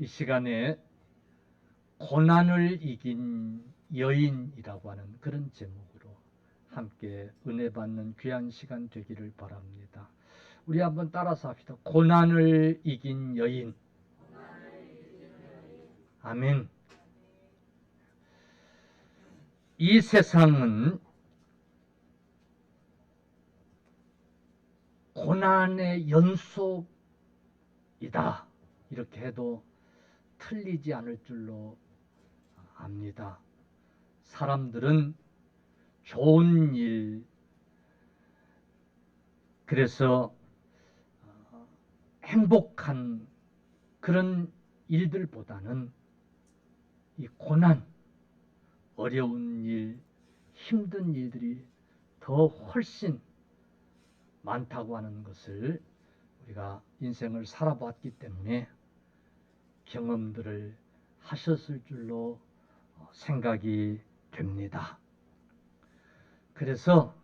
이 시간에 고난을 이긴 여인이라고 하는 그런 제목으로 함께 은혜 받는 귀한 시간 되기를 바랍니다. 우리 한번 따라서 합시다. 고난을 이긴 여인. 아멘. 이 세상은 고난의 연속이다. 이렇게 해도 틀리지 않을 줄로 압니다. 사람들은 좋은 일, 그래서 행복한 그런 일들보다는 이 고난, 어려운 일, 힘든 일들이 더 훨씬 많다고 하는 것을 우리가 인생을 살아봤기 때문에 경험들을 하셨을 줄로 생각이 됩니다. 그래서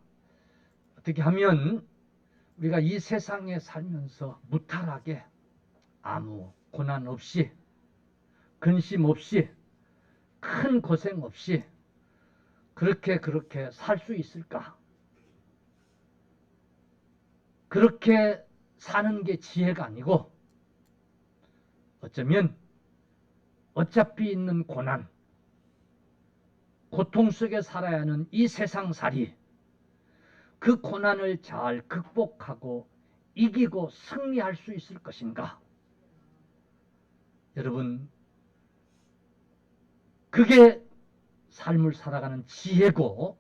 어떻게 하면 우리가 이 세상에 살면서 무탈하게 아무 고난 없이, 근심 없이, 큰 고생 없이 그렇게 살 수 있을까? 그렇게 사는 게 지혜가 아니고 어쩌면 어차피 있는 고난, 고통 속에 살아야 하는 이 세상살이, 그 고난을 잘 극복하고 이기고 승리할 수 있을 것인가? 여러분, 그게 삶을 살아가는 지혜고,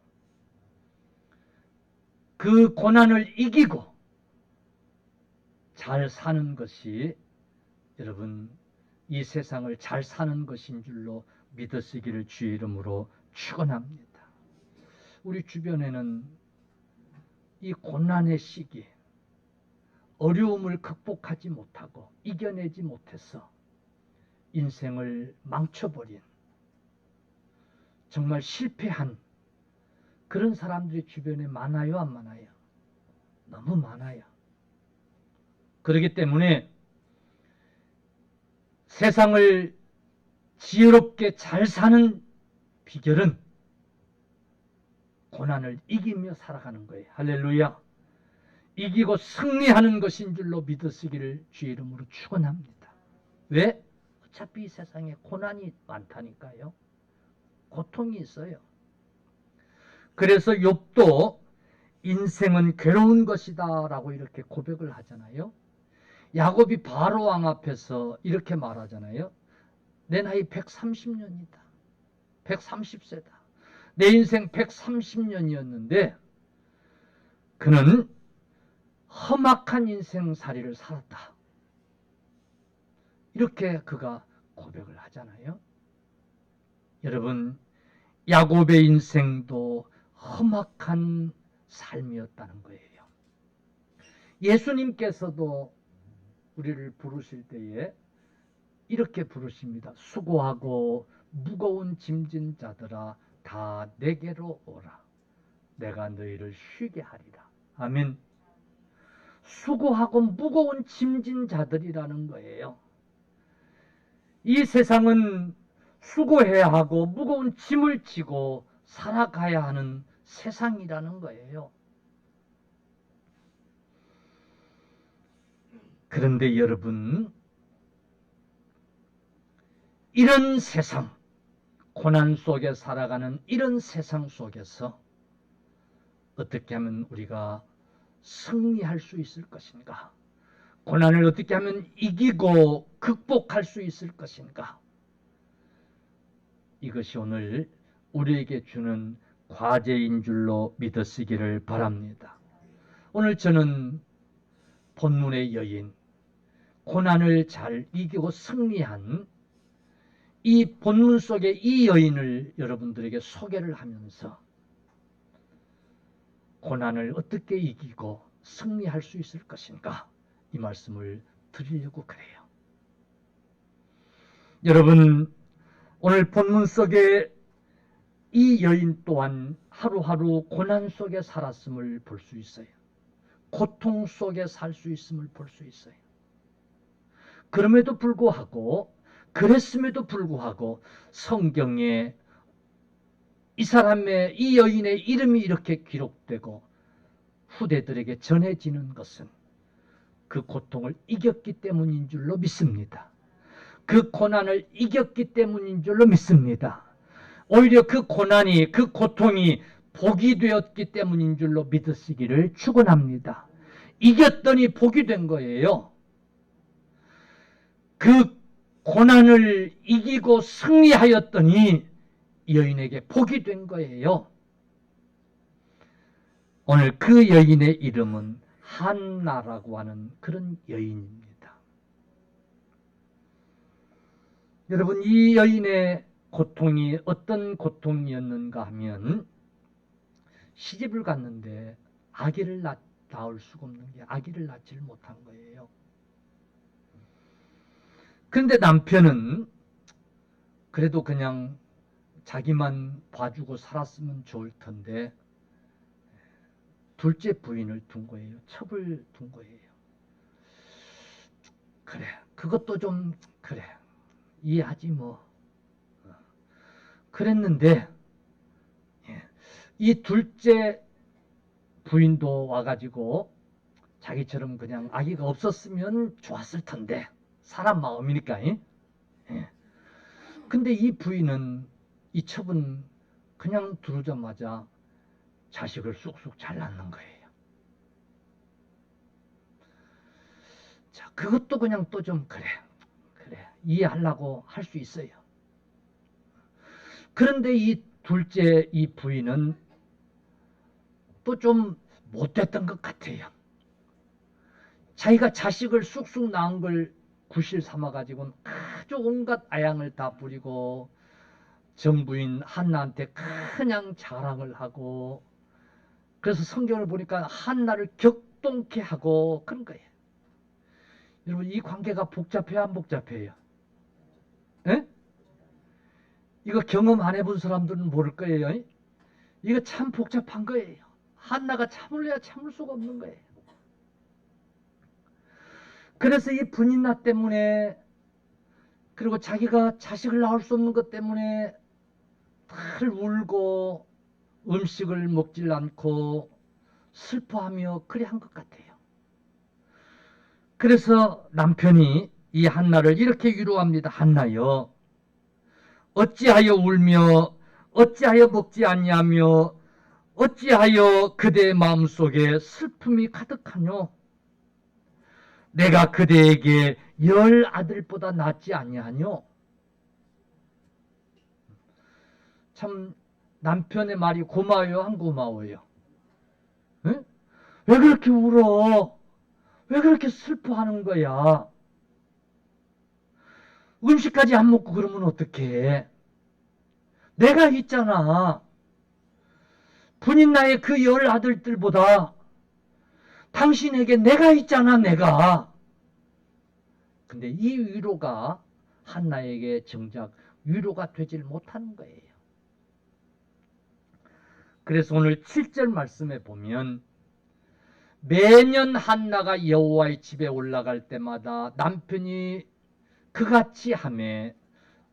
그 고난을 이기고 잘 사는 것이 여러분 이 세상을 잘 사는 것인 줄로 믿으시기를 주의 이름으로 축원합니다. 우리 주변에는 이 고난의 시기, 어려움을 극복하지 못하고 이겨내지 못해서 인생을 망쳐버린, 정말 실패한 그런 사람들이 주변에 많아요, 안 많아요? 너무 많아요. 그렇기 때문에 세상을 지혜롭게 잘 사는 비결은 고난을 이기며 살아가는 거예요. 할렐루야. 이기고 승리하는 것인 줄로 믿으시기를 주의 이름으로 축원합니다. 왜? 어차피 이 세상에 고난이 많다니까요. 고통이 있어요. 그래서 욥도 인생은 괴로운 것이다 라고 이렇게 고백을 하잖아요. 야곱이 바로 왕 앞에서 이렇게 말하잖아요. 내 나이 130년이다. 130세다. 내 인생 130년이었는데 그는 험악한 인생살이를 살았다. 이렇게 그가 고백을 하잖아요. 여러분, 야곱의 인생도 험악한 삶이었다는 거예요. 예수님께서도 우리를 부르실 때에 이렇게 부르십니다. 수고하고 무거운 짐진 자들아 다 내게로 오라. 내가 너희를 쉬게 하리라. 아멘. 수고하고 무거운 짐진 자들이라는 거예요. 이 세상은 수고해야 하고 무거운 짐을 지고 살아가야 하는 세상이라는 거예요. 그런데 여러분, 이런 세상, 고난 속에 살아가는 이런 세상 속에서 어떻게 하면 우리가 승리할 수 있을 것인가? 고난을 어떻게 하면 이기고 극복할 수 있을 것인가? 이것이 오늘 우리에게 주는 과제인 줄로 믿으시기를 바랍니다. 오늘 저는 본문의 여인, 고난을 잘 이기고 승리한 이 본문 속의 이 여인을 여러분들에게 소개를 하면서 고난을 어떻게 이기고 승리할 수 있을 것인가? 이 말씀을 드리려고 그래요. 여러분, 오늘 본문 속에 이 여인 또한 하루하루 고난 속에 살았음을 볼 수 있어요. 고통 속에 살 수 있음을 볼 수 있어요. 그럼에도 불구하고 그랬음에도 불구하고 성경에 이 여인의 이름이 이렇게 기록되고 후대들에게 전해지는 것은 그 고통을 이겼기 때문인 줄로 믿습니다. 그 고난을 이겼기 때문인 줄로 믿습니다. 오히려 그 고난이, 그 고통이 복이 되었기 때문인 줄로 믿으시기를 축원합니다. 이겼더니 복이 된 거예요. 그 고난을 이기고 승리하였더니 여인에게 복이 된 거예요. 오늘 그 여인의 이름은 한나라고 하는 그런 여인입니다. 여러분, 이 여인의 고통이 어떤 고통이었는가 하면 시집을 갔는데 아기를 낳을 수가 없는 게 아기를 낳지를 못한 거예요. 그런데 남편은 그래도 그냥 자기만 봐주고 살았으면 좋을 텐데 둘째 부인을 둔 거예요. 첩을 둔 거예요. 그래, 그것도 좀 그래, 이해하지 뭐. 그랬는데 이 둘째 부인도 와가지고 자기처럼 그냥 아기가 없었으면 좋았을 텐데 사람 마음이니까. 근데 이 부인은, 이 첩은 그냥 들어오자마자 자식을 쑥쑥 잘 낳는 거예요. 자, 그것도 그냥 또 좀 그래 이해하려고 할 수 있어요. 그런데 이 둘째 이 부인은 또 좀 못됐던 것 같아요. 자기가 자식을 쑥쑥 낳은 걸 구실 삼아가지고는 아주 온갖 아양을 다 부리고 전부인 한나한테 그냥 자랑을 하고, 그래서 성경을 보니까 한나를 격동케 하고 그런 거예요. 여러분, 이 관계가 복잡해요, 안 복잡해요? 에? 이거 경험 안 해본 사람들은 모를 거예요. 이거 참 복잡한 거예요. 한나가 참을래야 참을 수가 없는 거예요. 그래서 이 분인나 때문에, 그리고 자기가 자식을 낳을 수 없는 것 때문에 늘 울고 음식을 먹질 않고 슬퍼하며 그래 한 것 같아요. 그래서 남편이 이 한나를 이렇게 위로합니다. 한나여, 어찌하여 울며 어찌하여 먹지 않냐며 어찌하여 그대의 마음속에 슬픔이 가득하뇨. 내가 그대에게 10 아들보다 낫지 아니하뇨. 참 남편의 말이 고마워요, 안 고마워요? 응? 왜 그렇게 울어? 왜 그렇게 슬퍼하는 거야? 음식까지 안 먹고 그러면 어떡해? 내가 있잖아. 분인 나의 그 10 아들들보다 당신에게 내가 있잖아, 내가. 근데 이 위로가 한나에게 정작 위로가 되질 못하는 거예요. 그래서 오늘 7절 말씀에 보면 매년 한나가 여호와의 집에 올라갈 때마다 남편이 그같이 하매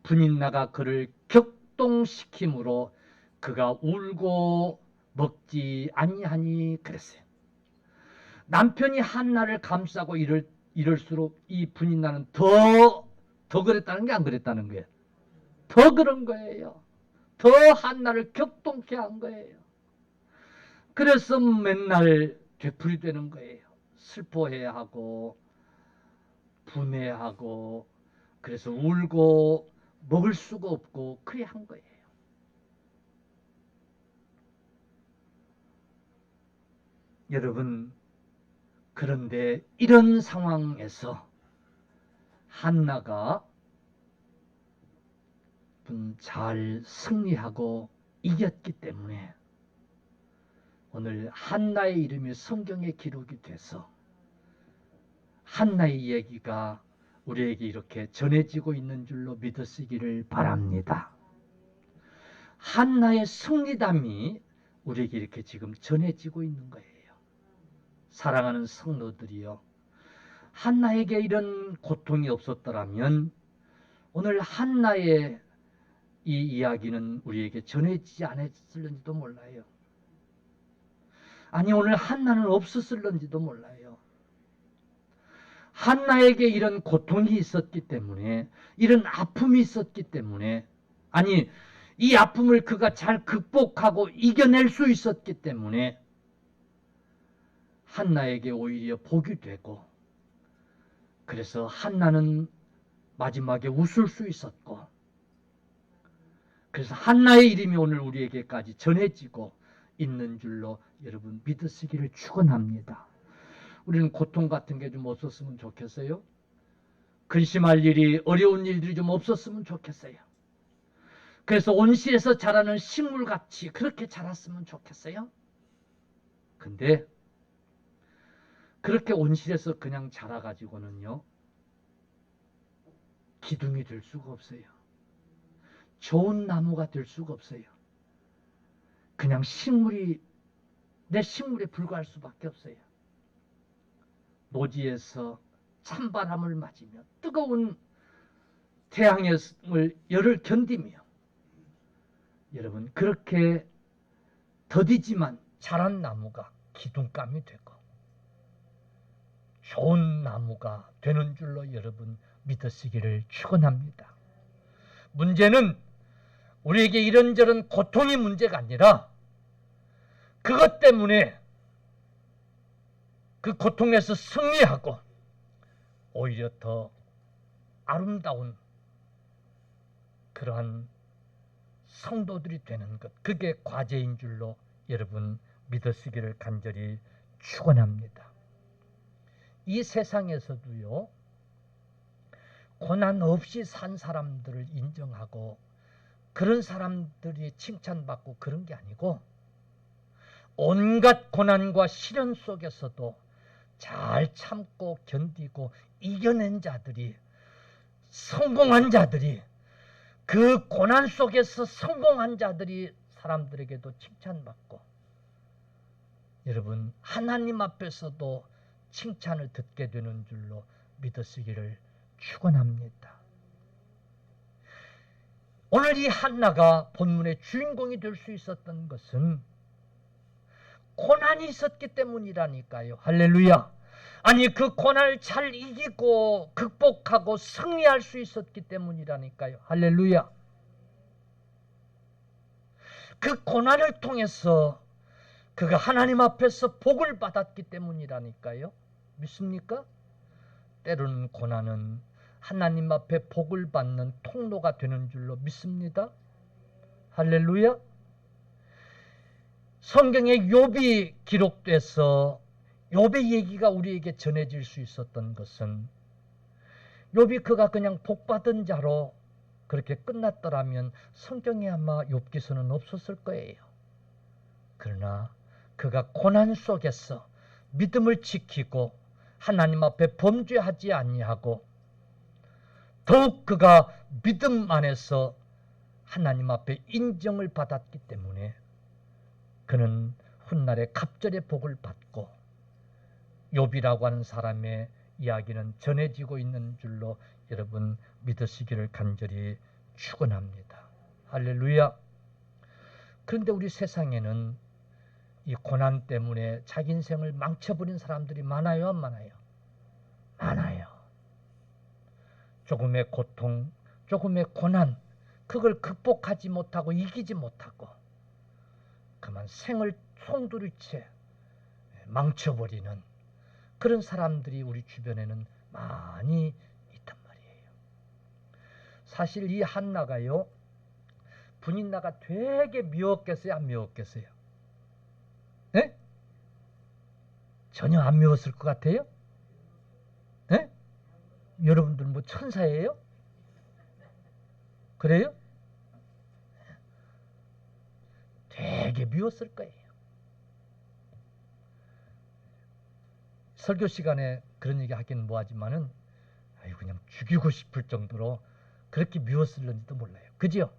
분인나가 그를 격동시킴으로 그가 울고 먹지 아니하니 그랬어요. 남편이 한나를 감싸고 이럴수록 이 분인나는 더 그랬다는 게 안 그랬다는 거예요. 더 그런 거예요. 더 한나를 격동케 한 거예요. 그래서 맨날 되풀이되는 거예요. 슬퍼해야 하고 분해하고, 그래서 울고 먹을 수가 없고 그래 한 거예요. 여러분, 그런데 이런 상황에서 한나가 잘 승리하고 이겼기 때문에 오늘 한나의 이름이 성경에 기록이 돼서 한나의 얘기가 우리에게 이렇게 전해지고 있는 줄로 믿으시기를 바랍니다. 한나의 승리담이 우리에게 이렇게 지금 전해지고 있는 거예요. 사랑하는 성도들이요, 한나에게 이런 고통이 없었더라면 오늘 한나의 이 이야기는 우리에게 전해지지 않았을는지도 몰라요. 아니, 오늘 한나는 없었을는지도 몰라요. 한나에게 이런 고통이 있었기 때문에, 이런 아픔이 있었기 때문에, 아니, 이 아픔을 그가 잘 극복하고 이겨낼 수 있었기 때문에 한나에게 오히려 복이 되고, 그래서 한나는 마지막에 웃을 수 있었고, 그래서 한나의 이름이 오늘 우리에게까지 전해지고 있는 줄로 여러분 믿으시기를 축원합니다. 우리는 고통 같은 게 좀 없었으면 좋겠어요. 근심할 일이, 어려운 일들이 좀 없었으면 좋겠어요. 그래서 온실에서 자라는 식물같이 그렇게 자랐으면 좋겠어요. 근데 그렇게 온실에서 그냥 자라가지고는요, 기둥이 될 수가 없어요. 좋은 나무가 될 수가 없어요. 그냥 내 식물에 불과할 수밖에 없어요. 노지에서 찬바람을 맞으며 뜨거운 태양의 열을 견디며, 여러분 그렇게 더디지만 자란 나무가 기둥감이 되고 좋은 나무가 되는 줄로 여러분 믿으시기를 축원합니다. 문제는 우리에게 이런저런 고통이 문제가 아니라 그것 때문에 그 고통에서 승리하고 오히려 더 아름다운 그러한 성도들이 되는 것, 그게 과제인 줄로 여러분 믿으시기를 간절히 축원합니다. 이 세상에서도요, 고난 없이 산 사람들을 인정하고 그런 사람들이 칭찬받고 그런 게 아니고, 온갖 고난과 시련 속에서도 잘 참고 견디고 이겨낸 자들이, 성공한 자들이, 그 고난 속에서 성공한 자들이 사람들에게도 칭찬받고, 여러분 하나님 앞에서도 칭찬을 듣게 되는 줄로 믿으시기를 축원합니다. 오늘 이 한나가 본문의 주인공이 될 수 있었던 것은 고난이 있었기 때문이라니까요. 할렐루야. 아니, 그 고난을 잘 이기고 극복하고 승리할 수 있었기 때문이라니까요. 할렐루야. 그 고난을 통해서 그가 하나님 앞에서 복을 받았기 때문이라니까요. 믿습니까? 때로는 고난은 하나님 앞에 복을 받는 통로가 되는 줄로 믿습니다. 할렐루야. 성경에 욥이 기록돼서 욥의 얘기가 우리에게 전해질 수 있었던 것은, 욥이 그가 그냥 복받은 자로 그렇게 끝났더라면 성경에 아마 욥기서는 없었을 거예요. 그러나 그가 고난 속에서 믿음을 지키고 하나님 앞에 범죄하지 아니하고 더욱 그가 믿음 안에서 하나님 앞에 인정을 받았기 때문에 그는 훗날에 갑절의 복을 받고 욥이라고 하는 사람의 이야기는 전해지고 있는 줄로 여러분 믿으시기를 간절히 축원합니다. 할렐루야. 그런데 우리 세상에는 이 고난 때문에 자기 인생을 망쳐버린 사람들이 많아요, 안 많아요? 많아요. 조금의 고통, 조금의 고난, 그걸 극복하지 못하고 이기지 못하고 그만 생을 송두리째 망쳐버리는 그런 사람들이 우리 주변에는 많이 있단 말이에요. 사실 이 한나가요, 분인나가 되게 미웠겠어요, 안 미웠겠어요? 네? 전혀 안 미웠을 것 같아요? 네? 여러분들 뭐 천사예요? 그래요? 되게 미웠을 거예요. 설교 시간에 그런 얘기 하기는 뭐하지만은 그냥 죽이고 싶을 정도로 그렇게 미웠을는지도 몰라요. 그죠?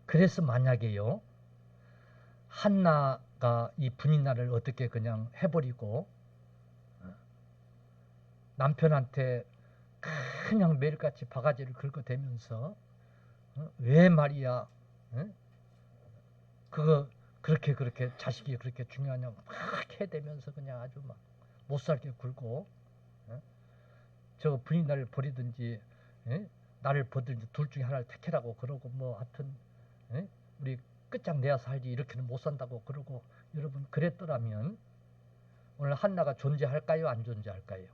그래서 만약에요, 한나가 이 분인나를 어떻게 그냥 해버리고 남편한테 그냥 매일같이 바가지를 긁어대면서 왜 말이야? 그거 그렇게 자식이 그렇게 중요하냐고 막 해대면서 그냥 아주 막 못살게 굴고 저 분이 나를 버리든지 나를 버리든지 둘 중에 하나를 택해라고 그러고 뭐 하여튼 우리 끝장내야 살지 이렇게는 못 산다고 그러고 여러분 그랬더라면 오늘 한나가 존재할까요? 안 존재할까요?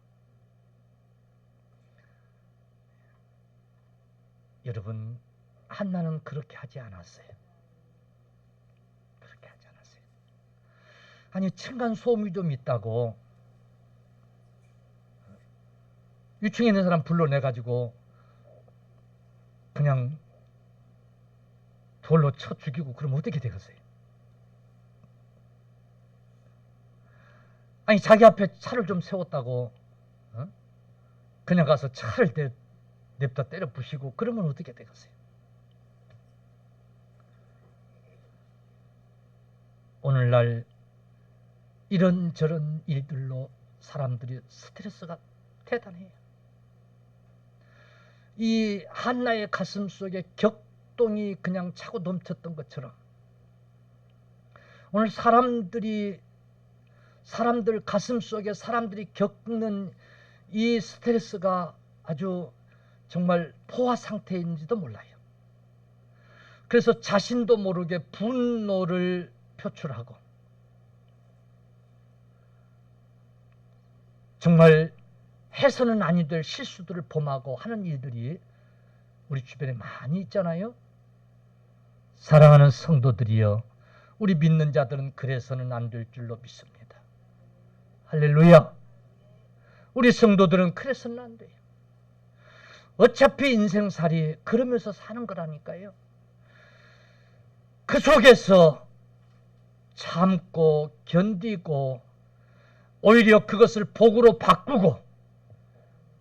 여러분 한나는 그렇게 하지 않았어요. 그렇게 하지 않았어요. 아니 층간소음이 좀 있다고 위층에 있는 사람 불러내가지고 그냥 돌로 쳐 죽이고 그러면 어떻게 되겠어요? 아니 자기 앞에 차를 좀 세웠다고 그냥 가서 차를 냅다 때려 부시고 그러면 어떻게 되겠어요? 오늘날 이런저런 일들로 사람들이 스트레스가 대단해요. 이 한나의 가슴 속에 격동이 그냥 차고 넘쳤던 것처럼 오늘 사람들 가슴 속에 사람들이 겪는 이 스트레스가 아주 정말 포화 상태인지도 몰라요. 그래서 자신도 모르게 분노를 표출하고 정말 해서는 아니 될 실수들을 범하고 하는 일들이 우리 주변에 많이 있잖아요. 사랑하는 성도들이여, 우리 믿는 자들은 그래서는 안 될 줄로 믿습니다. 할렐루야. 우리 성도들은 그래서는 안 돼요. 어차피 인생살이 그러면서 사는 거라니까요. 그 속에서 참고 견디고 오히려 그것을 복으로 바꾸고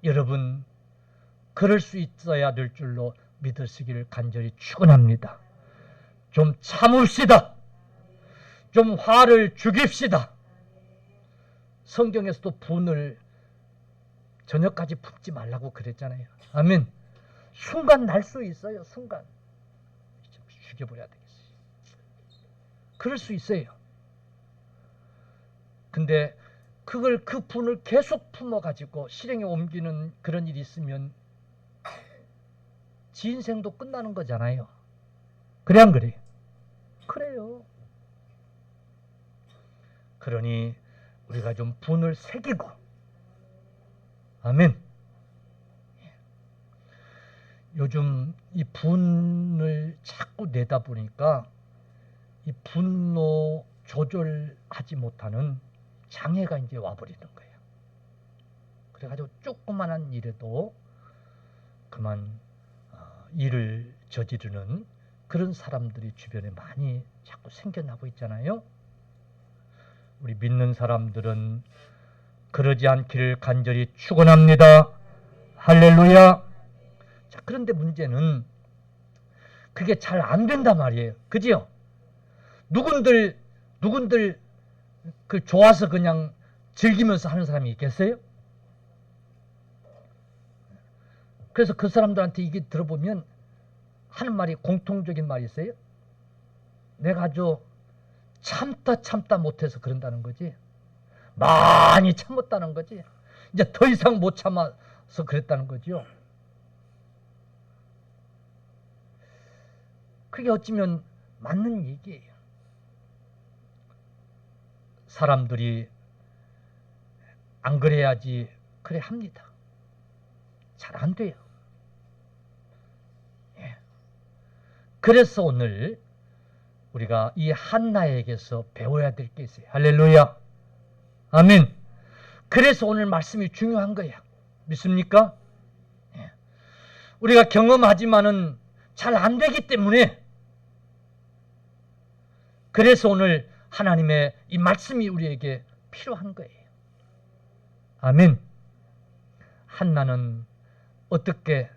여러분 그럴 수 있어야 될 줄로 믿으시기를 간절히 축원합니다. 좀 참읍시다. 좀 화를 죽입시다. 성경에서도 분을 저녁까지 품지 말라고 그랬잖아요. 아멘. 순간 날 수 있어요. 순간 죽여버려야 되겠어요. 그럴 수 있어요. 근데 그 분을 계속 품어가지고 실행에 옮기는 그런 일이 있으면 지 인생도 끝나는 거잖아요. 그래 안 그래요? 그래요. 그러니 우리가 좀 분을 새기고 아멘. 요즘 이 분을 자꾸 내다 보니까 이 분노 조절하지 못하는 장애가 이제 와버리는 거예요. 그래가지고 조그만한 일에도 그만 일을 저지르는 그런 사람들이 주변에 많이 자꾸 생겨나고 있잖아요. 우리 믿는 사람들은 그러지 않기를 간절히 축원합니다. 할렐루야. 자, 그런데 문제는 그게 잘 안 된단 말이에요. 그지요? 누군들 그 좋아서 그냥 즐기면서 하는 사람이 있겠어요? 그래서 그 사람들한테 이게 들어보면 하는 말이 공통적인 말이 있어요. 내가 아주 참다 못해서 그런다는 거지. 많이 참았다는 거지. 이제 더 이상 못 참아서 그랬다는 거죠. 그게 어찌면 맞는 얘기예요. 사람들이 안 그래야지 그래 합니다. 잘 안 돼요. 예. 그래서 오늘 우리가 이 한나에게서 배워야 될 게 있어요. 할렐루야. 아멘. 그래서 오늘 말씀이 중요한 거야. 믿습니까? 예. 우리가 경험하지만은 잘 안 되기 때문에 그래서 오늘 하나님의 이 말씀이 우리에게 필요한 거예요. 아멘. 한나는 어떻게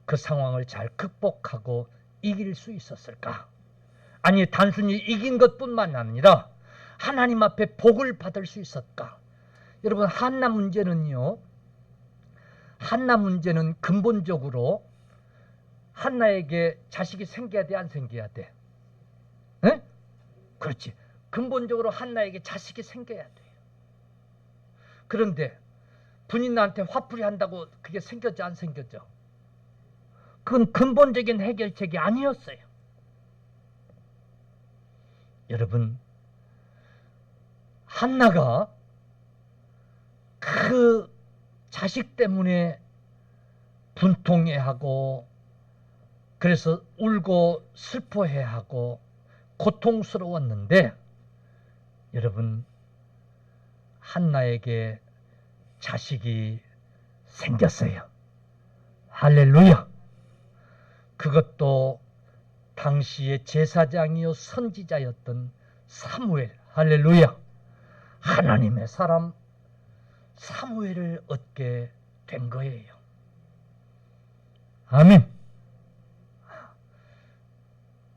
그 상황을 잘 극복하고 이길 수 있었을까? 아니 단순히 이긴 것뿐만 아니라 하나님 앞에 복을 받을 수 있었을까? 여러분 한나 문제는요. 한나 문제는 근본적으로 한나에게 자식이 생겨야 돼, 안 생겨야 돼? 에? 그렇지. 근본적으로 한나에게 자식이 생겨야 돼요. 그런데 분이 나한테 화풀이 한다고 그게 생겼죠, 안 생겼죠? 그건 근본적인 해결책이 아니었어요. 여러분, 한나가 그 자식 때문에 분통해하고, 그래서 울고 슬퍼해하고 고통스러웠는데, 여러분, 한나에게 자식이 생겼어요. 할렐루야. 그것도 당시의 제사장이요 선지자였던 사무엘. 할렐루야. 하나님의 사람 사무엘을 얻게 된 거예요. 아멘.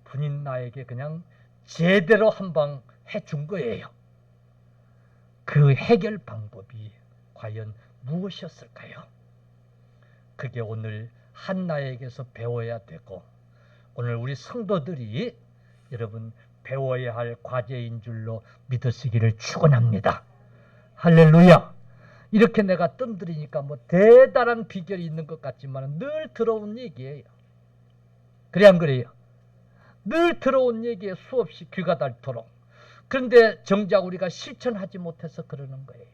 분인 나에게 그냥 제대로 한방 해준 거예요. 그 해결 방법이 과연 무엇이었을까요? 그게 오늘 한나에게서 배워야 되고, 오늘 우리 성도들이 여러분 배워야 할 과제인 줄로 믿으시기를 축원합니다. 할렐루야. 이렇게 내가 뜸들이니까 뭐 대단한 비결이 있는 것 같지만 늘 들어온 얘기예요. 그래 안 그래요? 늘 들어온 얘기에 수없이 귀가 닳도록. 그런데 정작 우리가 실천하지 못해서 그러는 거예요.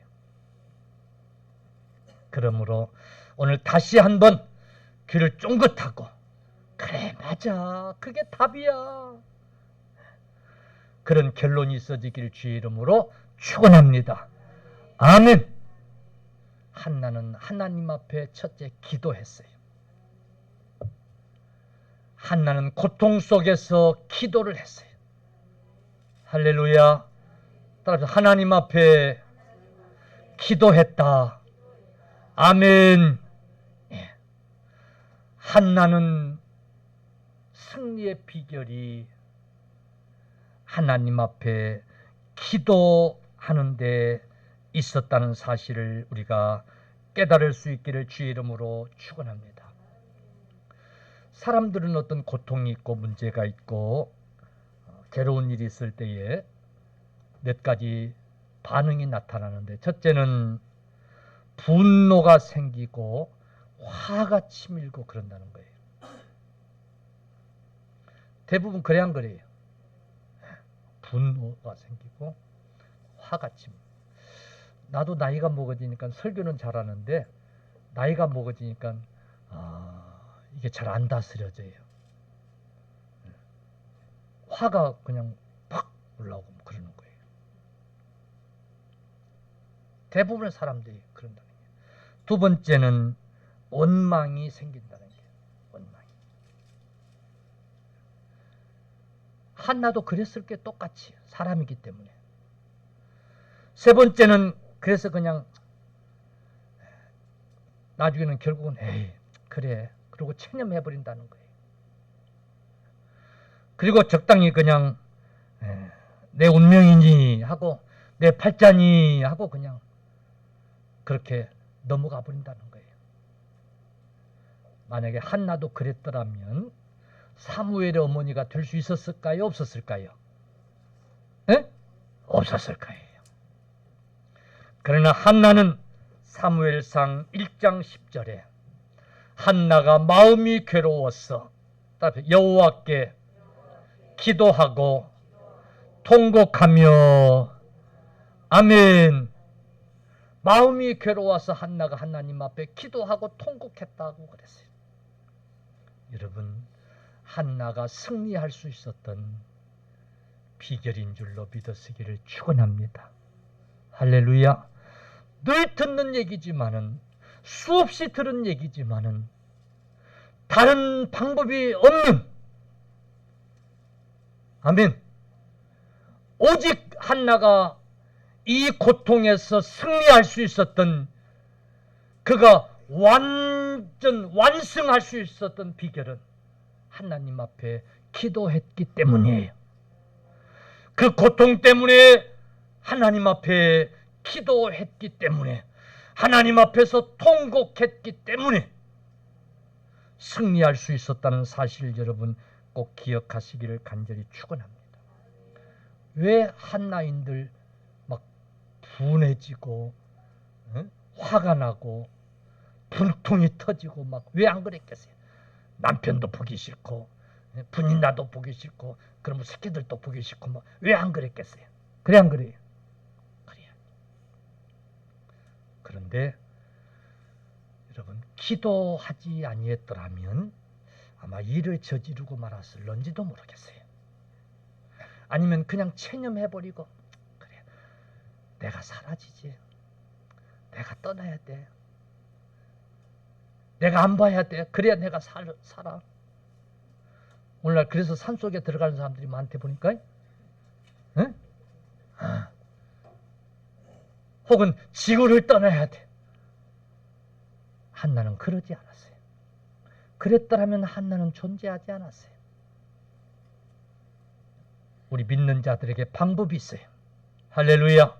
그러므로 오늘 다시 한번 귀를 쫑긋하고, 그래 맞아, 그게 답이야, 그런 결론이 있어지길 주의 이름으로 축원합니다. 아멘. 한나는 하나님 앞에 첫째 기도했어요. 한나는 고통 속에서 기도를 했어요. 할렐루야. 따라서 하나님 앞에 기도했다. 아멘. 예. 한나는 승리의 비결이 하나님 앞에 기도하는 데 있었다는 사실을 우리가 깨달을 수 있기를 주의 이름으로 축원합니다. 사람들은 어떤 고통이 있고 문제가 있고 괴로운 일이 있을 때에 몇 가지 반응이 나타나는데, 첫째는 분노가 생기고 화가 치밀고 그런다는 거예요. 대부분 그래 안 그래요? 분노가 생기고 화가 치밀고. 나도 나이가 먹어지니까 설교는 잘하는데 나이가 먹어지니까 이게 잘 안 다스려져요. 화가 그냥 팍 올라오고 그러는 거예요. 대부분의 사람들이 그런다는 거예요. 두 번째는 원망이 생긴다는 거예요. 원망이. 한나도 그랬을 게 똑같이 사람이기 때문에. 세 번째는 그래서 그냥 나중에는 결국은 에이 그래 그러고 체념해버린다는 거예요. 그리고 적당히 그냥 내 운명이니 하고 내 팔자니 하고 그냥 그렇게 넘어가 버린다는 거예요. 만약에 한나도 그랬더라면 사무엘의 어머니가 될 수 있었을까요? 없었을까요? 에? 없었을 거예요. 그러나 한나는 사무엘상 1장 10절에 한나가 마음이 괴로웠어 여호와께 기도하고 통곡하며. 아멘. 마음이 괴로워서 한나가 하나님 앞에 기도하고 통곡했다고 그랬어요. 여러분, 한나가 승리할 수 있었던 비결인 줄로 믿으시기를 축원합니다. 할렐루야. 늘 듣는 얘기지만은, 수없이 들은 얘기지만은 다른 방법이 없는, 아멘, 오직 한나가 이 고통에서 승리할 수 있었던, 그가 완승할 수 있었던 비결은 하나님 앞에 기도했기 때문이에요. 그 고통 때문에 하나님 앞에 기도했기 때문에 하나님 앞에서 통곡했기 때문에 승리할 수 있었다는 사실 여러분 꼭 기억하시기를 간절히 축원합니다. 왜 한나인들 막 분해지고 화가 나고 분통이 터지고 막 왜 안 그랬겠어요? 남편도 보기 싫고 분이 나도 보기 싫고 그러면 새끼들도 보기 싫고 뭐 왜 안 그랬겠어요? 그래 안 그래요? 그래요. 그런데 여러분 기도하지 아니했더라면 아마 일을 저지르고 말았을런지도 모르겠어요. 아니면 그냥 체념해버리고 그래 내가 사라지지, 내가 떠나야 돼, 내가 안 봐야 돼, 그래야 내가 살아. 오늘날 그래서 산속에 들어가는 사람들이 많대 보니까 응? 혹은 지구를 떠나야 돼. 한나는 그러지 않았어요. 그랬더라면 한나는 존재하지 않았어요. 우리 믿는 자들에게 방법이 있어요. 할렐루야.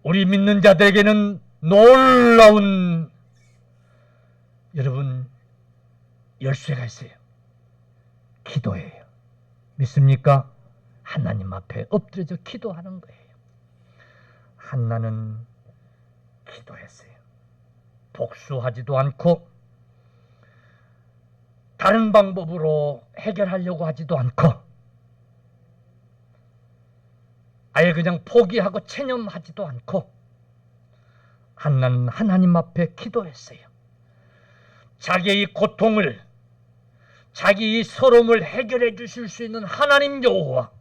우리 믿는 자들에게는 놀라운 여러분 열쇠가 있어요. 기도예요. 믿습니까? 하나님 앞에 엎드려져 기도하는 거예요. 한나는 기도했어요. 복수하지도 않고 다른 방법으로 해결하려고 하지도 않고 아예 그냥 포기하고 체념하지도 않고 한나는 하나님 앞에 기도했어요. 자기의 고통을, 자기의 서러움을 해결해 주실 수 있는 하나님 여호와,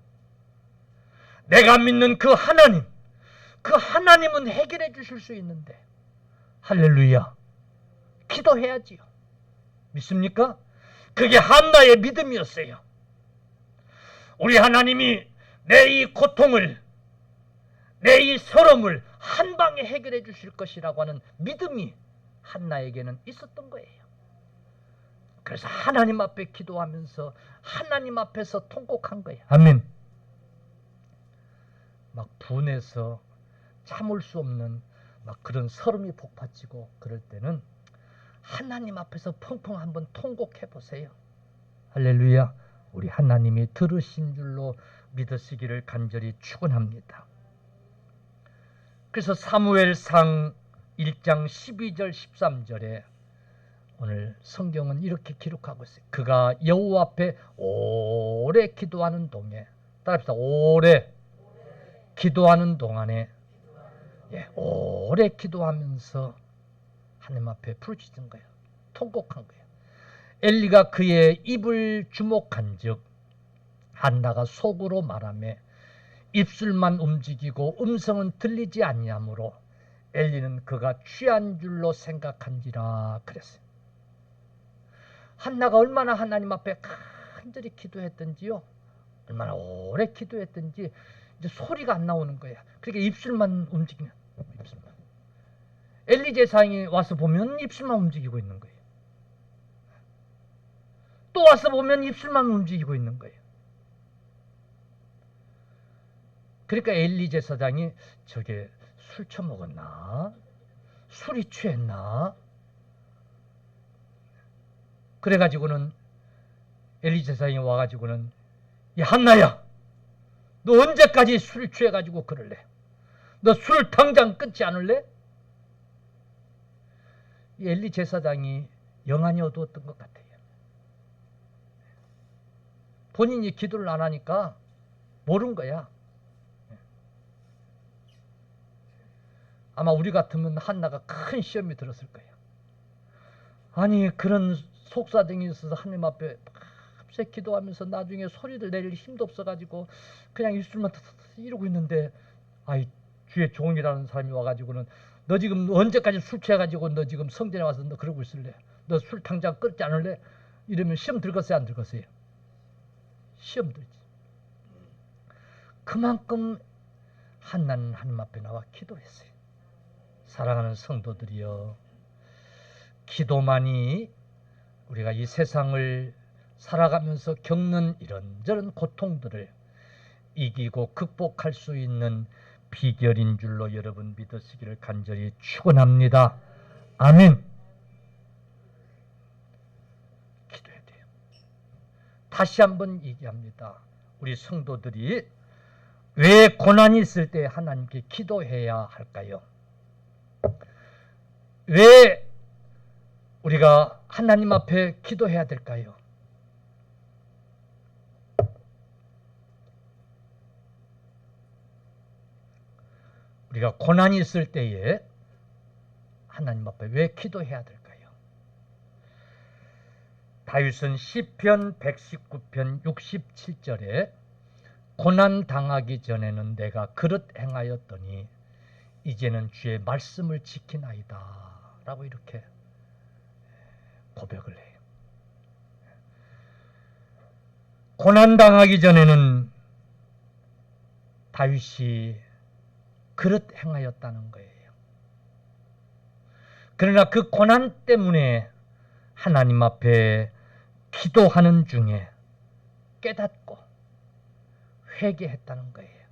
내가 믿는 그 하나님은 해결해 주실 수 있는데 할렐루야, 기도해야지요. 믿습니까? 그게 한나의 믿음이었어요. 우리 하나님이 내 이 고통을, 내 이 서러움을 한 방에 해결해 주실 것이라고 하는 믿음이 한나에게는 있었던 거예요. 그래서 하나님 앞에 기도하면서 하나님 앞에서 통곡한 거예요. 아멘. 막 분해서 참을 수 없는 막 그런 서름이 복받치고 그럴 때는 하나님 앞에서 펑펑 한번 통곡해 보세요. 할렐루야. 우리 하나님이 들으신 줄로 믿으시기를 간절히 축원합니다. 그래서 사무엘상 1장 12절 13절에 오늘 성경은 이렇게 기록하고 있어요. 그가 여호와 앞에 오래 기도하는 동에, 따라합시다. 오래 기도하는 동안에, 오래 기도하면서 하나님 앞에 부르짖은 거예요. 통곡한 거예요. 엘리가 그의 입을 주목한즉 한나가 속으로 말하며 입술만 움직이고 음성은 들리지 아니하므로 엘리는 그가 취한 줄로 생각한지라 그랬어요. 한나가 얼마나 하나님 앞에 간절히 기도했던지요, 얼마나 오래 기도했던지 이제 소리가 안 나오는 거야. 그러니까 입술만 움직이면, 입술만. 엘리 제사장이 와서 보면 입술만 움직이고 있는 거예요. 또 와서 보면 입술만 움직이고 있는 거예요. 그러니까 엘리 제사장이 저게 술 처먹었나? 술이 취했나? 그래가지고는 엘리 제사장이 와가지고는 야 한나야, 너 언제까지 술 취해가지고 그럴래? 너 술 당장 끊지 않을래? 엘리 제사장이 영안이 어두웠던 것 같아요. 본인이 기도를 안 하니까 모른 거야. 아마 우리 같으면 한나가 큰 시험이 들었을 거예요. 아니 그런 속사정이 있어서 하나님 앞에 밤새 기도하면서 나중에 소리를 내릴 힘도 없어가지고 그냥 입술만 이러고 있는데, 아이 주의 종이라는 사람이 와가지고는 너 지금 언제까지 술 취해가지고 너 지금 성전에 와서 너 그러고 있을래? 너 술 당장 끊지 않을래? 이러면 시험 들겠어요, 안 들겠어요? 시험 들지. 그만큼 한나는 하나님 앞에 나와 기도했어요. 사랑하는 성도들이여, 기도만이 우리가 이 세상을 살아가면서 겪는 이런저런 고통들을 이기고 극복할 수 있는 비결인 줄로 여러분 믿으시기를 간절히 축원합니다. 아멘. 기도해야 돼요. 다시 한번 얘기합니다. 우리 성도들이 왜 고난이 있을 때 하나님께 기도해야 할까요? 왜 우리가 하나님 앞에 기도해야 될까요? 우리가 고난이 있을 때에 하나님 앞에 왜 기도해야 될까요? 다윗은 시편 119편 67절에 고난 당하기 전에는 내가 그릇 행하였더니 이제는 주의 말씀을 지키나이다 라고 이렇게 고백을 해요. 고난 당하기 전에는 다윗이 그릇 행하였다는 거예요. 그러나 그 고난 때문에 하나님 앞에 기도하는 중에 깨닫고 회개했다는 거예요.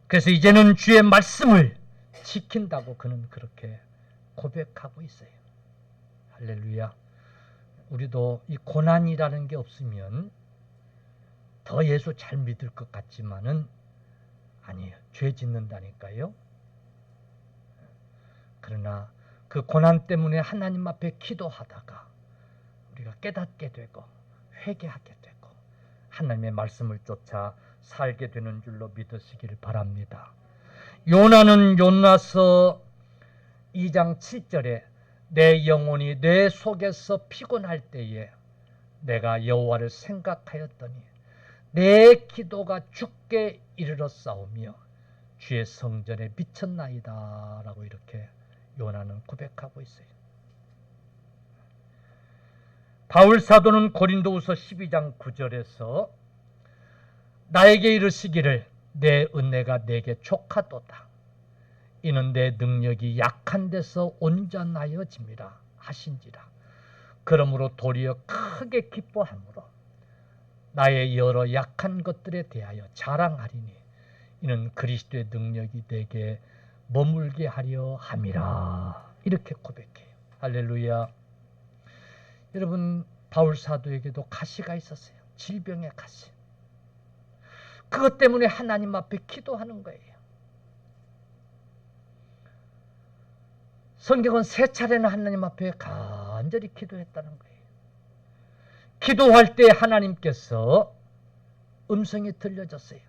그래서 이제는 주의 말씀을 지킨다고 그는 그렇게 고백하고 있어요. 할렐루야. 우리도 이 고난이라는 게 없으면 더 예수 잘 믿을 것 같지만은 아니에요. 죄 짓는다니까요. 그러나 그 고난 때문에 하나님 앞에 기도하다가 우리가 깨닫게 되고 회개하게 되고 하나님의 말씀을 쫓아 살게 되는 줄로 믿으시기를 바랍니다. 요나는 요나서 2장 7절에 내 영혼이 내 속에서 피곤할 때에 내가 여호와를 생각하였더니 내 기도가 주께 이르러 싸우며 주의 성전에 미쳤나이다 라고 이렇게 요나는 고백하고 있어요. 바울 사도는 고린도후서 12장 9절에서 나에게 이르시기를 내 은혜가 내게 족하도다. 이는 내 능력이 약한 데서 온전하여짐이라 하신지라. 그러므로 도리어 크게 기뻐하므로 나의 여러 약한 것들에 대하여 자랑하리니 이는 그리스도의 능력이 내게 머물게 하려 함이라. 이렇게 고백해요. 할렐루야. 여러분 바울 사도에게도 가시가 있었어요. 질병의 가시. 그것 때문에 하나님 앞에 기도하는 거예요. 성경은 3차례나 하나님 앞에 간절히 기도했다는 거예요. 기도할 때 하나님께서 음성이 들려졌어요.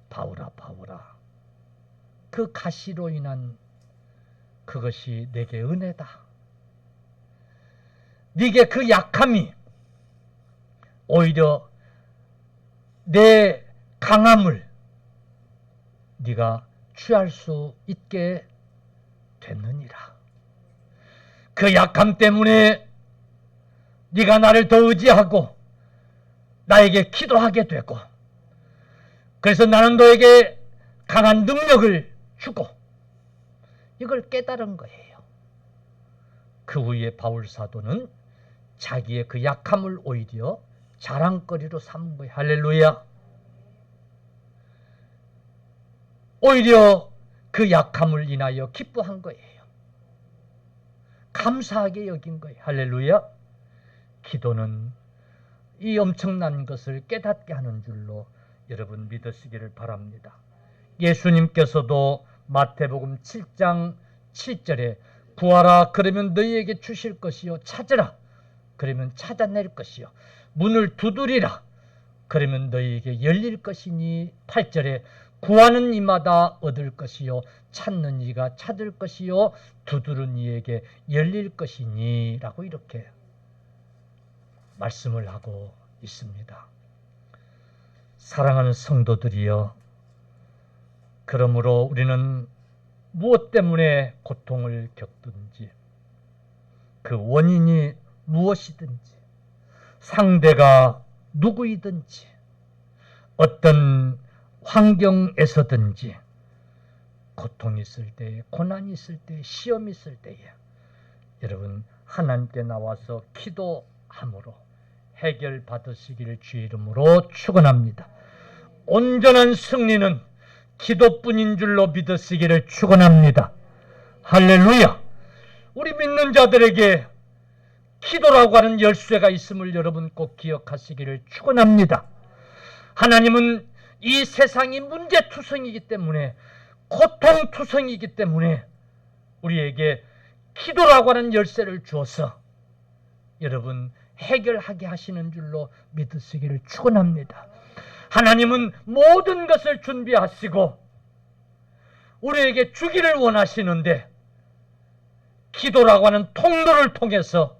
바울아 바울아 그 가시로 인한 그것이 내게 은혜다. 네게 그 약함이 오히려 내 강함을 네가 취할 수 있게 됐느니라. 그 약함 때문에 네가 나를 더 의지하고 나에게 기도하게 되고 그래서 나는 너에게 강한 능력을 주고 이걸 깨달은 거예요. 그 후에 바울 사도는 자기의 그 약함을 오히려 자랑거리로 삼은 거예요. 할렐루야. 오히려 그 약함을 인하여 기뻐한 거예요. 감사하게 여긴 거예요. 할렐루야. 기도는 이 엄청난 것을 깨닫게 하는 줄로 여러분 믿으시기를 바랍니다. 예수님께서도 마태복음 7장 7절에 구하라 그러면 너희에게 주실 것이요 찾으라 그러면 찾아낼 것이요 문을 두드리라 그러면 너희에게 열릴 것이니 8절에 구하는 이마다 얻을 것이요 찾는 이가 찾을 것이요 두드리는 이에게 열릴 것이니 라고 이렇게 말씀을 하고 있습니다. 사랑하는 성도들이여, 그러므로 우리는 무엇 때문에 고통을 겪든지 그 원인이 무엇이든지 상대가 누구이든지 어떤 환경에서든지 고통이 있을 때, 고난이 있을 때, 시험이 있을 때에 여러분 하나님께 나와서 기도함으로 해결받으시기를 주의 이름으로 축원합니다. 온전한 승리는 기도뿐인 줄로 믿으시기를 축원합니다. 할렐루야. 우리 믿는 자들에게 기도라고 하는 열쇠가 있음을 여러분 꼭 기억하시기를 축원합니다. 하나님은 이 세상이 문제투성이기 때문에, 고통투성이기 때문에 우리에게 기도라고 하는 열쇠를 주어서 여러분 해결하게 하시는 줄로 믿으시기를 축원합니다. 하나님은 모든 것을 준비하시고 우리에게 주기를 원하시는데 기도라고 하는 통로를 통해서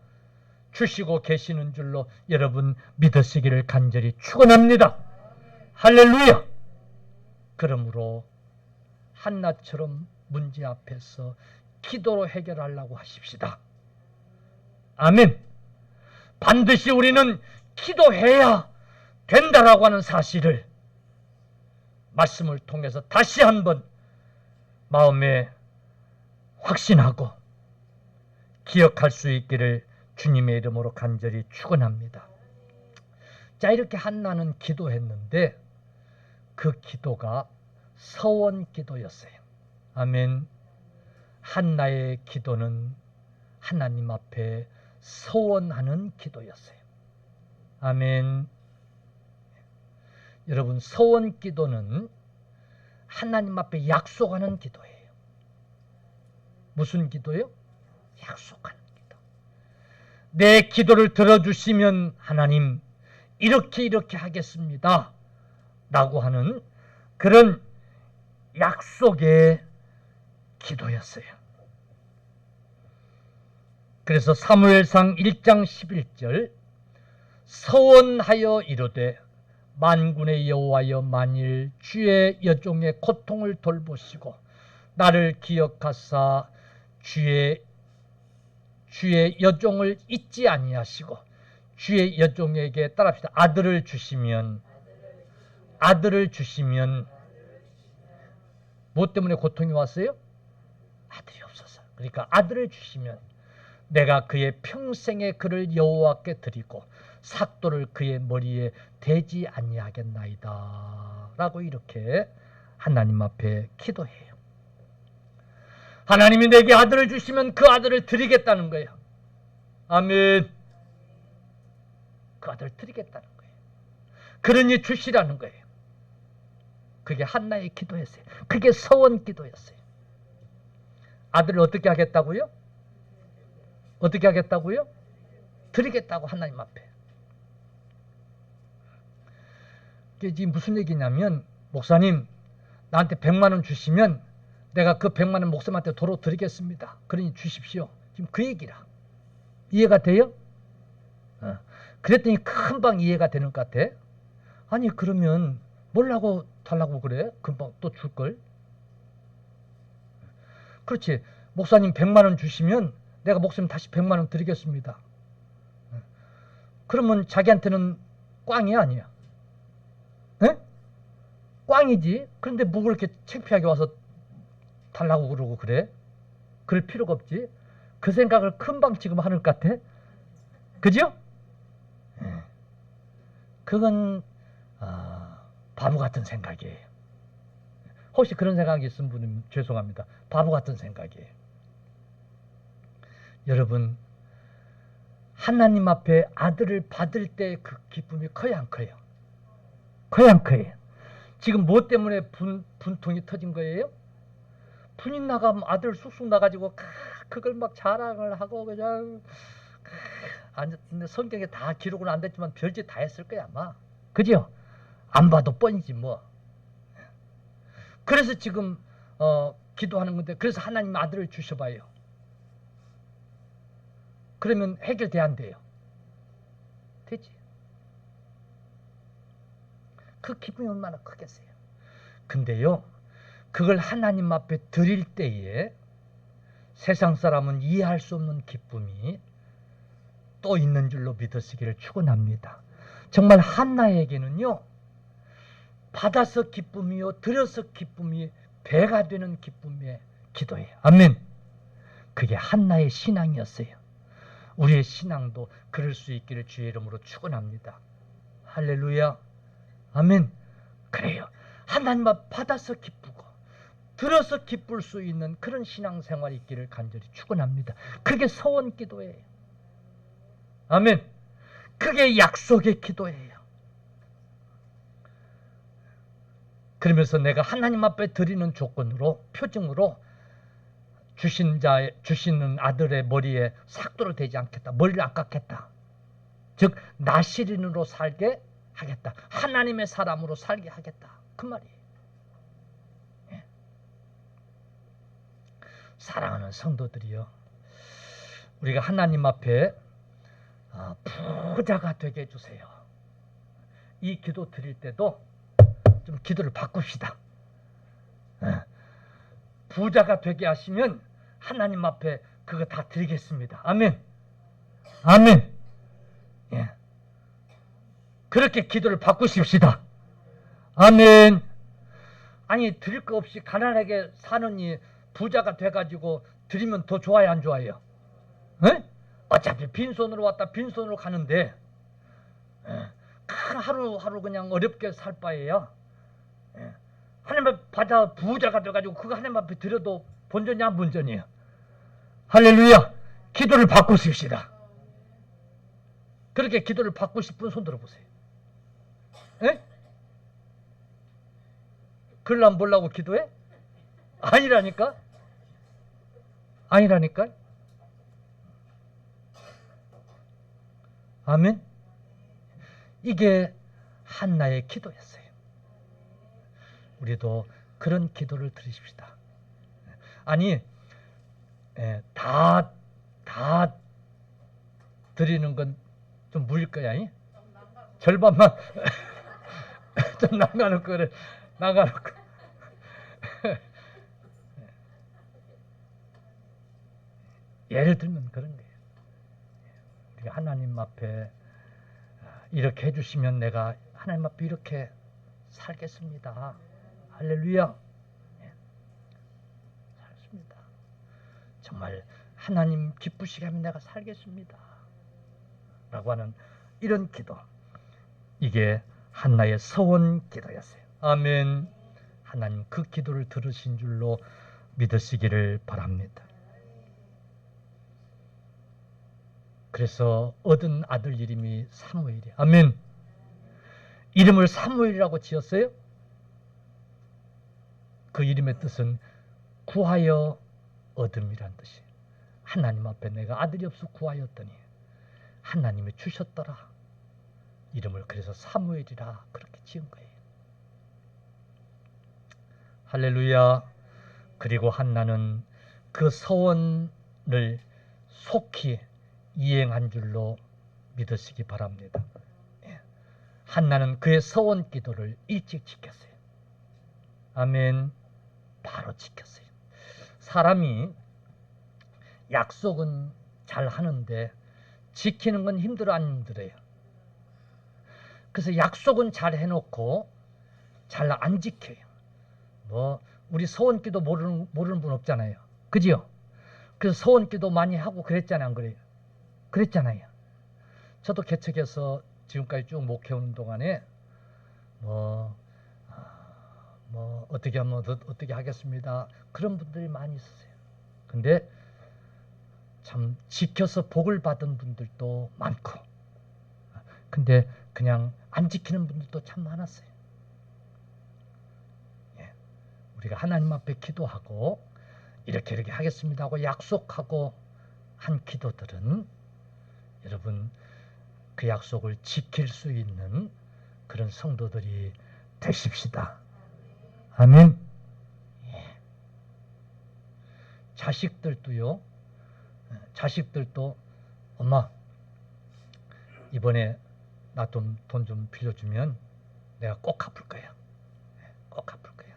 주시고 계시는 줄로 여러분 믿으시기를 간절히 축원합니다. 할렐루야. 그러므로 한나처럼 문제 앞에서 기도로 해결하려고 하십시다. 아멘. 반드시 우리는 기도해야 된다라고 하는 사실을 말씀을 통해서 다시 한번 마음에 확신하고 기억할 수 있기를 주님의 이름으로 간절히 축원합니다. 자, 이렇게 한나는 기도했는데 그 기도가 서원 기도였어요. 아멘. 한나의 기도는 하나님 앞에 서원하는 기도였어요. 아멘. 여러분, 서원 기도는 하나님 앞에 약속하는 기도예요. 무슨 기도요? 약속하는 기도. 내 기도를 들어주시면 하나님 이렇게 하겠습니다 라고 하는 그런 약속의 기도였어요. 그래서 사무엘상 1장 11절 서원하여 이르되 만군의 여호와여 만일 주의 여종의 고통을 돌보시고 나를 기억하사 주의 여종을 잊지 아니하시고 주의 여종에게 따라합시다. 아들을 주시면 무엇 때문에 고통이 왔어요? 아들이 없어서. 그러니까 아들을 주시면 내가 그의 평생의 그를 여호와께 드리고 삭도를 그의 머리에 대지 아니하겠나이다 라고 이렇게 하나님 앞에 기도해요. 하나님이 내게 아들을 주시면 그 아들을 드리겠다는 거예요. 아멘. 그 아들을 드리겠다는 거예요. 그러니 주시라는 거예요. 그게 한나의 기도였어요. 그게 서원 기도였어요. 아들을 어떻게 하겠다고요? 어떻게 하겠다고요? 드리겠다고 하나님 앞에. 이게 지금 무슨 얘기냐면, 목사님 나한테 100만 원 주시면 내가 그 100만 원 목사님한테 도로 드리겠습니다. 그러니 주십시오. 지금 그 얘기라. 이해가 돼요? 그랬더니 금방 이해가 되는 것 같아. 아니 그러면 뭘라고 달라고 그래? 금방 또 줄걸? 그렇지. 목사님 100만 원 주시면 내가 목사님 다시 100만 원 드리겠습니다. 그러면 자기한테는 꽝이 아니야. 에? 꽝이지. 그런데 뭐 그렇게 창피하게 와서 달라고 그러고 그래? 그럴 필요가 없지. 그 생각을 금방 지금 하는 것 같아. 그죠? 그건 바보 같은 생각이에요. 혹시 그런 생각이 있으신 분은 죄송합니다. 바보 같은 생각이에요. 여러분, 하나님 앞에 아들을 받을 때 그 기쁨이 커요, 안 커요? 커요, 안 커요? 지금 뭐 때문에 분통이 터진 거예요? 분이 나가면 아들 쑥쑥 나가지고 그걸 막 자랑을 하고 그냥 근데 성경에 다 기록은 안 됐지만 별짓 다 했을 거야 아마. 그죠? 안 봐도 뻔이지 뭐. 그래서 지금 기도하는 건데, 그래서 하나님 아들을 주셔봐요. 그러면 해결돼 안 돼요? 되지. 그 기쁨이 얼마나 크겠어요. 근데요, 그걸 하나님 앞에 드릴 때에 세상 사람은 이해할 수 없는 기쁨이 또 있는 줄로 믿으시기를 축원합니다. 정말 한나에게는요, 받아서 기쁨이요 드려서 기쁨이 배가 되는 기쁨의 기도예요. 아멘. 그게 한나의 신앙이었어요. 우리의 신앙도 그럴 수 있기를 주의 이름으로 축원합니다. 할렐루야. 아멘. 그래요. 하나님 앞 받아서 기쁘고 들어서 기쁠 수 있는 그런 신앙생활이 있기를 간절히 축원합니다. 그게 서원 기도예요. 아멘. 그게 약속의 기도예요. 그러면서 내가 하나님 앞에 드리는 조건으로, 표징으로 주시는 아들의 머리에 삭도를 대지 않겠다. 머리를 안 깎겠다. 즉 나시린으로 살게 하겠다. 하나님의 사람으로 살게 하겠다. 그 말이에요. 예. 사랑하는 성도들이요, 우리가 하나님 앞에 부자가 되게 해주세요. 이 기도 드릴 때도 좀 기도를 바꿉시다. 부자가 되게 하시면 하나님 앞에 그거 다 드리겠습니다. 아멘. 아멘. 예. 그렇게 기도를 바꾸십시다. 아멘. 아니, 드릴 거 없이 가난하게 사느니 부자가 돼가지고 드리면 더 좋아요, 안 좋아요? 에? 어차피 빈손으로 왔다 빈손으로 가는데 하루하루 그냥 어렵게 살 바에요. 하나님 앞에 받아 부자가 돼가지고 그거 하나님 앞에 드려도 본전이야, 안 본전이에요? 할렐루야. 기도를 바꾸십시다. 그렇게 기도를 받고 싶은 손 들어보세요. 에? 그러려면 뭐라고 기도해? 아니라니까? 아니라니까? 아멘? 이게 한나의 기도였어요. 우리도 그런 기도를 드리십시다. 아니, 다 드리는 건 좀 무일 거야. 절반만 좀 나가놓고 그래. 나가놓고. 예를 들면 그런 거예요. 우리가 하나님 앞에 이렇게 해주시면 내가 하나님 앞에 이렇게 살겠습니다. 할렐루야. 살겠습니다. 정말 하나님 기쁘시게 하면 내가 살겠습니다. 라고 하는 이런 기도. 이게 한나의 서원 기도였어요. 아멘. 하나님 그 기도를 들으신 줄로 믿으시기를 바랍니다. 그래서 얻은 아들 이름이 사무엘이에요. 아멘. 이름을 사무엘이라고 지었어요. 그 이름의 뜻은 구하여 얻음이란 뜻이에요. 하나님 앞에 내가 아들이 없어 구하였더니 하나님이 주셨더라. 이름을 그래서 사무엘이라 그렇게 지은 거예요. 할렐루야. 그리고 한나는 그 서원을 속히 이행한 줄로 믿으시기 바랍니다. 한나는 그의 서원 기도를 일찍 지켰어요. 아멘. 바로 지켰어요. 사람이 약속은 잘 하는데 지키는 건 힘들어, 안 힘들어요? 그래서 약속은 잘 해놓고 잘 안 지켜요. 우리 서원기도 모르는 분 없잖아요. 그지요? 그래서 서원기도 많이 하고 그랬잖아요, 안 그래요? 그랬잖아요. 저도 개척해서 지금까지 쭉 목회하는 동안에 어떻게 하면 어떻게 하겠습니다. 그런 분들이 많이 있으세요. 근데 참 지켜서 복을 받은 분들도 많고, 근데 그냥 안 지키는 분들도 참 많았어요. 우리가 하나님 앞에 기도하고 이렇게 하겠습니다 하고 약속하고 한 기도들은 여러분 그 약속을 지킬 수 있는 그런 성도들이 되십시다. 아멘. 자식들도요. 자식들도 엄마 이번에 나 돈 좀 빌려주면 내가 꼭 갚을 거야. 꼭 갚을 거야.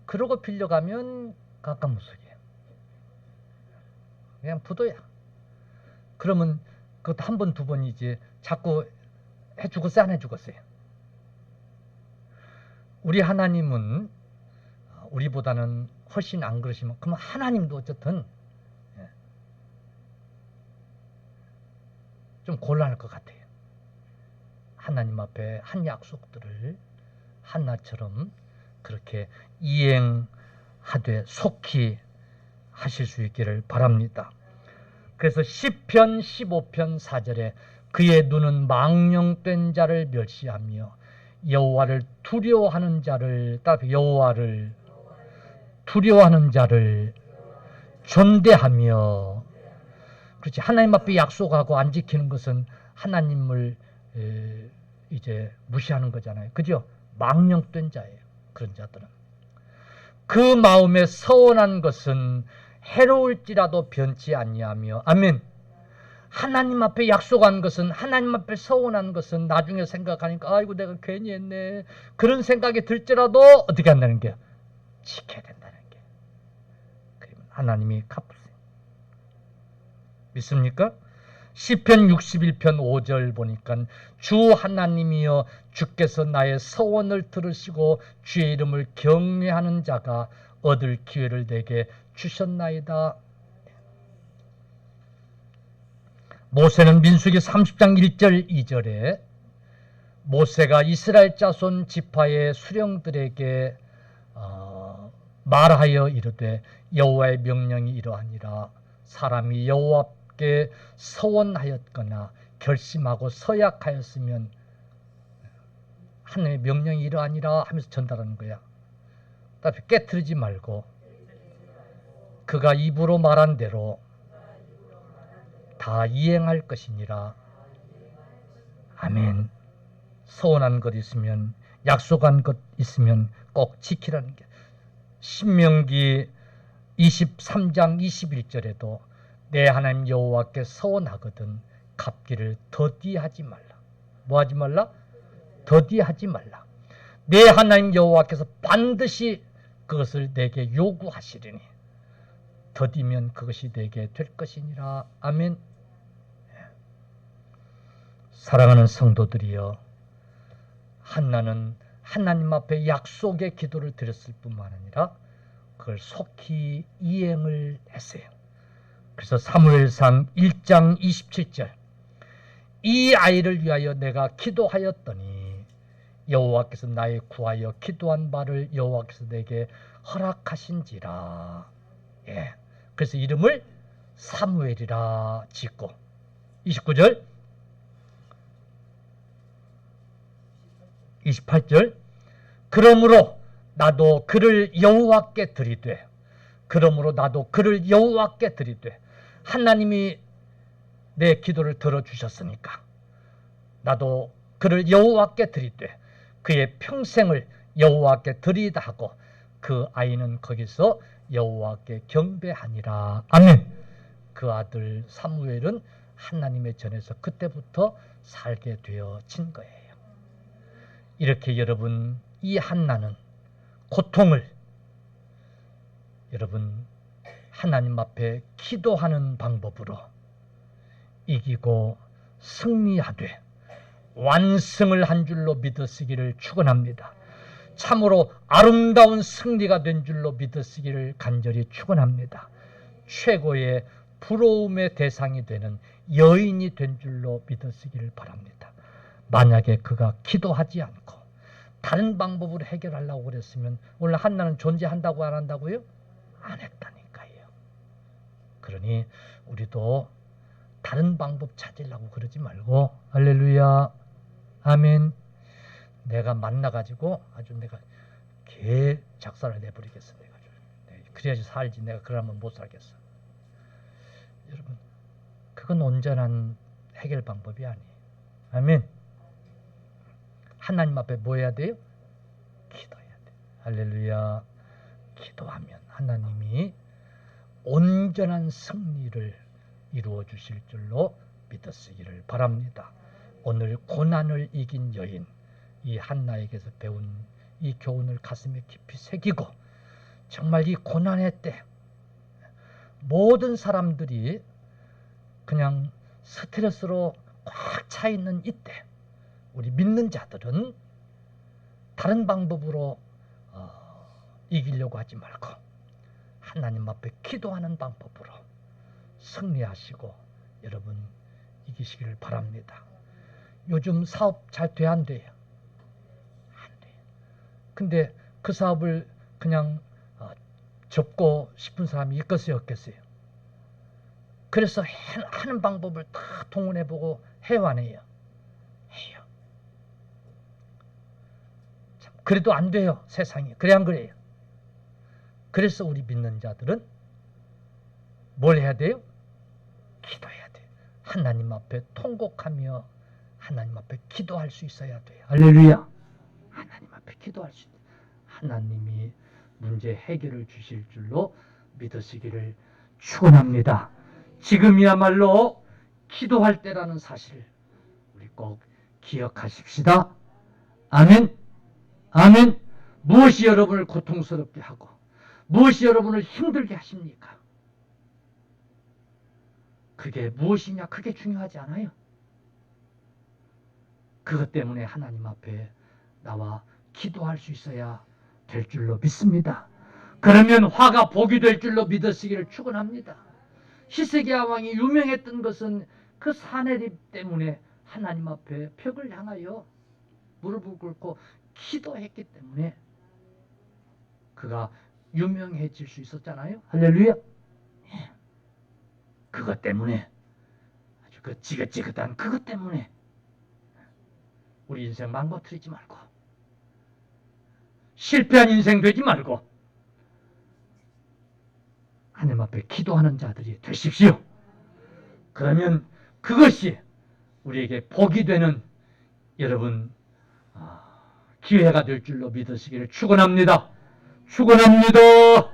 그러고 빌려가면 깜깜무속이에요. 그냥 부도야. 그러면 그것도 한 번, 두 번이지 자꾸 해주겠어요, 안 해주겠어요? 우리 하나님은 우리보다는 훨씬 안 그러시면, 그러면 하나님도 어쨌든 좀 곤란할 것 같아요. 하나님 앞에 한 약속들을 한나처럼 그렇게 이행하는 하되 속히 하실 수 있기를 바랍니다. 그래서 시편 15편 4절에 그의 눈은 망령된 자를 멸시하며 여호와를 두려워하는 자를 여호와를 두려워하는 자를 존대하며, 그렇지, 하나님 앞에 약속하고 안 지키는 것은 하나님을 이제 무시하는 거잖아요. 그죠? 망령된 자예요. 그런 자들은 그 마음에 서운한 것은 해로울지라도 변치 아니하며, 아멘. 하나님 앞에 약속한 것은, 하나님 앞에 서운한 것은 나중에 생각하니까 아이고 내가 괜히 했네, 그런 생각이 들지라도 어떻게 한다는 게 지켜야 된다는 게. 그러면 하나님이 갚으세요. 믿습니까? 시편 61편 5절 보니까 주 하나님이여 주께서 나의 서원을 들으시고 주의 이름을 경외하는 자가 얻을 기회를 내게 주셨나이다. 모세는 민수기 30장 1절 2절에 모세가 이스라엘 자손 지파의 수령들에게 말하여 이르되 여호와의 명령이 이러하니라. 사람이 여호와께 서원하였거나 결심하고 서약하였으면 하나님의 명령이 이러하니라 하면서 전달하는 거야. 깨트리지 말고 그가 입으로 말한 대로 다 이행할 것이니라. 아멘. 서운한 것 있으면, 약속한 것 있으면 꼭 지키라는 게. 신명기 23장 21절에도 내 하나님 여호와께 서원하거든 갚기를 더디하지 말라. 뭐 하지 말라? 더디하지 말라. 내 하나님 여호와께서 반드시 그것을 내게 요구하시리니 더디면 그것이 내게 될 것이니라. 아멘. 사랑하는 성도들이여, 한나는 하나님 앞에 약속의 기도를 드렸을 뿐만 아니라 그걸 속히 이행을 했어요. 그래서 사무엘상 1장 27절 이 아이를 위하여 내가 기도하였더니 여호와께서 나의 구하여 기도한 바를 여호와께서 내게 허락하신지라. 예. 그래서 이름을 사무엘이라 짓고 29절 28절 그러므로 나도 그를 여호와께 드리되 하나님이 내 기도를 들어주셨으니까 나도 그를 여호와께 드리되 그의 평생을 여호와께 드리다 하고 그 아이는 거기서 여호와께 경배하니라. 아멘. 그 아들 사무엘은 하나님의 전에서 그때부터 살게 되어진 거예요. 이렇게 여러분, 이 한나는 고통을 여러분 하나님 앞에 기도하는 방법으로 이기고 승리하되 완승을 한 줄로 믿으시기를 축원합니다. 참으로 아름다운 승리가 된 줄로 믿으시기를 간절히 축원합니다. 최고의 부러움의 대상이 되는 여인이 된 줄로 믿으시기를 바랍니다. 만약에 그가 기도하지 않고 다른 방법으로 해결하려고 그랬으면 오늘 한나는 존재한다고 안 한다고요? 안 했다니까요. 그러니 우리도 다른 방법 찾으려고 그러지 말고, 할렐루야, 아멘. 내가 만나가지고 아주 내가 개 작살을 내버리겠어. 내가 그래야지 살지. 내가 그러면 못 살겠어. 여러분, 그건 온전한 해결 방법이 아니에요. 아멘. 하나님 앞에 뭐 해야 돼요? 기도해야 돼요. 할렐루야. 기도하면 하나님이 온전한 승리를 이루어 주실 줄로 믿으시기를 바랍니다. 오늘 고난을 이긴 여인, 이 한나에게서 배운 이 교훈을 가슴에 깊이 새기고, 정말 이 고난의 때 모든 사람들이 그냥 스트레스로 꽉 차 있는 이때 우리 믿는 자들은 다른 방법으로 이기려고 하지 말고 하나님 앞에 기도하는 방법으로 승리하시고 여러분 이기시기를 바랍니다. 요즘 사업 잘 돼 안 돼요? 안 돼요. 근데 그 사업을 그냥 접고 싶은 사람이 있겠어요, 없겠어요? 그래서 하는 방법을 다 동원해보고 해요, 안 해요? 해요. 참, 그래도 안 돼요, 세상이. 그래, 안 그래요? 그래서 우리 믿는 자들은 뭘 해야 돼요? 기도해야 돼요. 하나님 앞에 통곡하며 하나님 앞에 기도할 수 있어야 돼요. 할렐루야. 하나님 앞에 기도할 수 있어요. 하나님이 문제 해결을 주실 줄로 믿으시기를 축원합니다. 지금이야말로 기도할 때라는 사실을 우리 꼭 기억하십시다. 아멘. 아멘. 무엇이 여러분을 고통스럽게 하고 무엇이 여러분을 힘들게 하십니까? 그게 무엇이냐? 그게 중요하지 않아요. 그것 때문에 하나님 앞에 나와 기도할 수 있어야 될 줄로 믿습니다. 그러면 화가 복이 될 줄로 믿으시기를 축원합니다. 히스기야 왕이 유명했던 것은 그 사내립 때문에 하나님 앞에 벽을 향하여 무릎을 꿇고 기도했기 때문에 그가 유명해질 수 있었잖아요. 할렐루야. 그것 때문에 아주 그 지긋지긋한 그것 때문에 우리 인생 망가뜨리지 말고 실패한 인생 되지 말고 하나님 앞에 기도하는 자들이 되십시오. 그러면 그것이 우리에게 복이 되는 여러분 기회가 될 줄로 믿으시기를 축원합니다. 축원합니다.